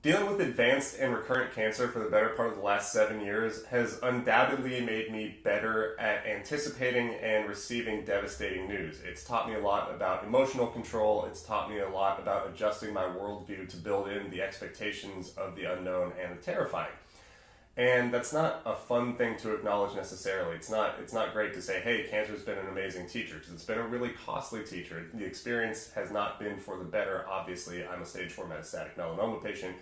Dealing with advanced and recurrent cancer for the better part of the last 7 years has undoubtedly made me better at anticipating and receiving devastating news. It's taught me a lot about emotional control. It's taught me a lot about adjusting my worldview to build in the expectations of the unknown and the terrifying. And that's not a fun thing to acknowledge necessarily. It's not great to say, hey, cancer's been an amazing teacher, because it's been a really costly teacher. The experience has not been for the better. Obviously, I'm a stage 4 metastatic melanoma patient,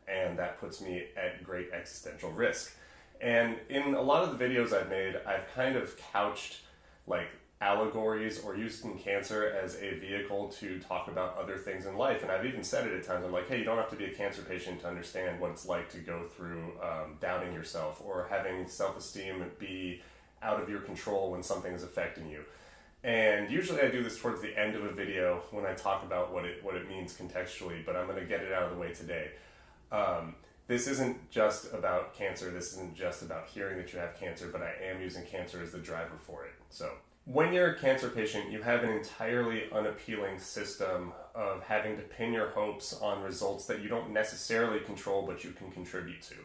and that puts me at great existential risk. And in a lot of the videos I've made, I've kind of couched like allegories or using cancer as a vehicle to talk about other things in life. And I've even said it at times. I'm like, hey, you don't have to be a cancer patient to understand what it's like to go through doubting yourself or having self-esteem be out of your control when something is affecting you. And usually I do this towards the end of a video when I talk about what it means contextually, but I'm going to get it out of the way today. This isn't just about cancer. This isn't just about hearing that you have cancer, but I am using cancer as the driver for it. So when you're a cancer patient, you have an entirely unappealing system of having to pin your hopes on results that you don't necessarily control, but you can contribute to.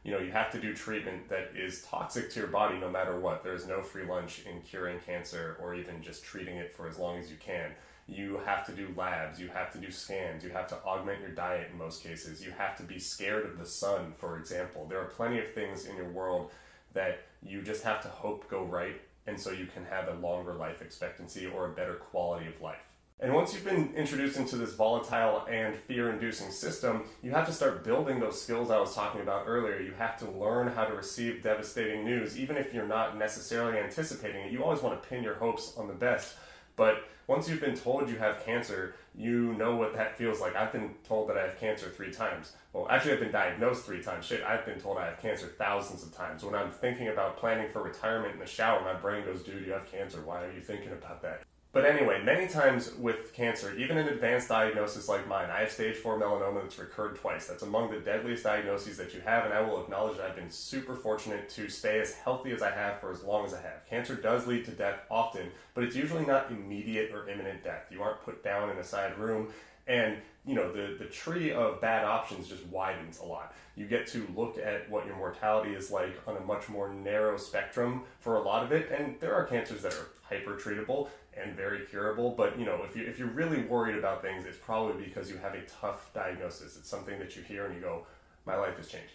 You know, you have to do treatment that is toxic to your body no matter what. There's no free lunch in curing cancer or even just treating it for as long as you can. You have to do labs, you have to do scans, you have to augment your diet in most cases. You have to be scared of the sun, for example. There are plenty of things in your world that you just have to hope go right, and so you can have a longer life expectancy or a better quality of life. And once you've been introduced into this volatile and fear-inducing system, you have to start building those skills I was talking about earlier. You have to learn how to receive devastating news, even if you're not necessarily anticipating it. You always want to pin your hopes on the best. But once you've been told you have cancer, you know what that feels like. I've been told that I have cancer 3 times. Well, actually, I've been diagnosed 3 times. Shit, I've been told I have cancer thousands of times. When I'm thinking about planning for retirement in the shower, my brain goes, dude, you have cancer. Why are you thinking about that? But anyway, many times with cancer, even an advanced diagnosis like mine, I have stage 4 melanoma that's recurred twice. That's among the deadliest diagnoses that you have, and I will acknowledge that I've been super fortunate to stay as healthy as I have for as long as I have. Cancer does lead to death often, but it's usually not immediate or imminent death. You aren't put down in a side room, and you know, the tree of bad options just widens a lot. You get to look at what your mortality is like on a much more narrow spectrum for a lot of it, and there are cancers that are hyper-treatable and very curable, but you know, if you're really worried about things, it's probably because you have a tough diagnosis. It's something that you hear and you go, my life is changing.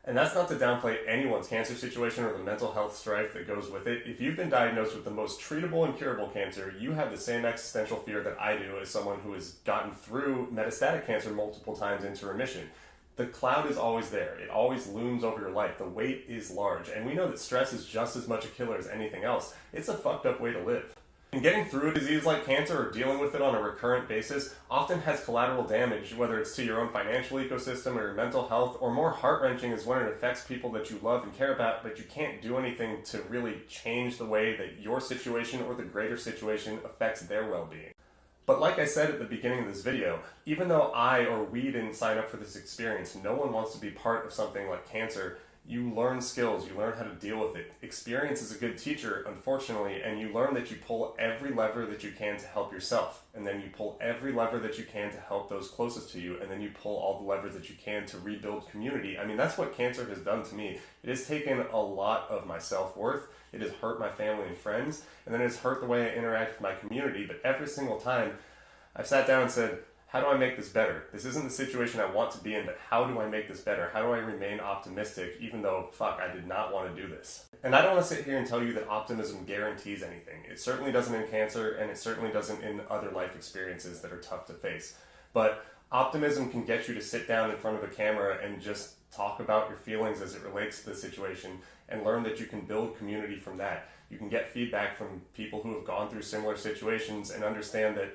And that's not to downplay anyone's cancer situation or the mental health strife that goes with it. If you've been diagnosed with the most treatable and curable cancer, you have the same existential fear that I do as someone who has gotten through metastatic cancer multiple times into remission. The cloud is always there. It always looms over your life. The weight is large. And we know that stress is just as much a killer as anything else. It's a fucked up way to live. And getting through a disease like cancer or dealing with it on a recurrent basis often has collateral damage, whether it's to your own financial ecosystem or your mental health, or more heart-wrenching is when it affects people that you love and care about, but you can't do anything to really change the way that your situation or the greater situation affects their well-being. But like I said at the beginning of this video, even though I or we didn't sign up for this experience, no one wants to be part of something like cancer. You learn skills, you learn how to deal with it. Experience is a good teacher, unfortunately, and you learn that you pull every lever that you can to help yourself, and then you pull every lever that you can to help those closest to you, and then you pull all the levers that you can to rebuild community. I mean, that's what cancer has done to me. It has taken a lot of my self-worth, it has hurt my family and friends, and then it has hurt the way I interact with my community, but every single time I've sat down and said, how do I make this better? This isn't the situation I want to be in, but how do I make this better? How do I remain optimistic even though, fuck, I did not want to do this? And I don't want to sit here and tell you that optimism guarantees anything. It certainly doesn't in cancer, and it certainly doesn't in other life experiences that are tough to face. But optimism can get you to sit down in front of a camera and just talk about your feelings as it relates to the situation and learn that you can build community from that. You can get feedback from people who have gone through similar situations and understand that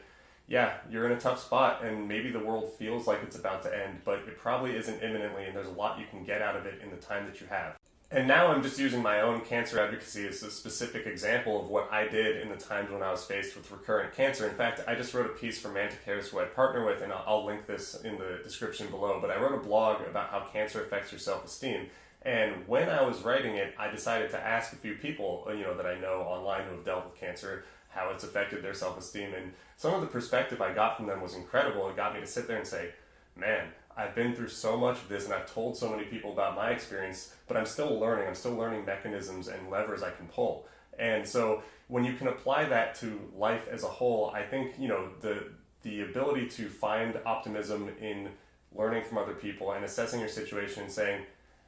yeah, you're in a tough spot and maybe the world feels like it's about to end, but it probably isn't imminently, and there's a lot you can get out of it in the time that you have. And now I'm just using my own cancer advocacy as a specific example of what I did in the times when I was faced with recurrent cancer. In fact, I just wrote a piece for Manticares, who I partner with, and I'll link this in the description below, but I wrote a blog about how cancer affects your self-esteem. And when I was writing it, I decided to ask a few people, that I know online who have dealt with cancer, how it's affected their self-esteem. And some of the perspective I got from them was incredible. It got me to sit there and say, man, I've been through so much of this and I've told so many people about my experience, but I'm still learning. I'm still learning mechanisms and levers I can pull. And so when you can apply that to life as a whole, I think, the ability to find optimism in learning from other people and assessing your situation and saying,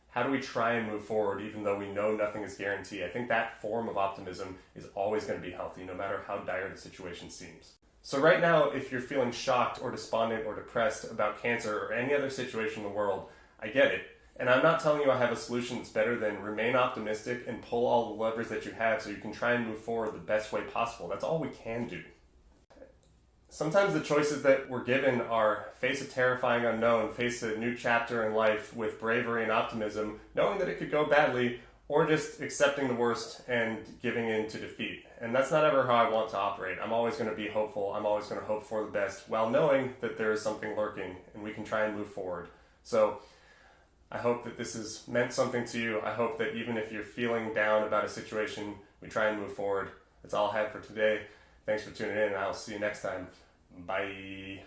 how do we try and move forward even though we know nothing is guaranteed? I think that form of optimism is always going to be healthy no matter how dire the situation seems. So right now, if you're feeling shocked or despondent or depressed about cancer or any other situation in the world, I get it. And I'm not telling you I have a solution that's better than remain optimistic and pull all the levers that you have so you can try and move forward the best way possible. That's all we can do. Sometimes the choices that we're given are face a terrifying unknown, face a new chapter in life with bravery and optimism, knowing that it could go badly, or just accepting the worst and giving in to defeat. And that's not ever how I want to operate. I'm always going to be hopeful. I'm always going to hope for the best while knowing that there is something lurking and we can try and move forward. So I hope that this has meant something to you. I hope that even if you're feeling down about a situation, we try and move forward. That's all I have for today. Thanks for tuning in, and I'll see you next time. Bye.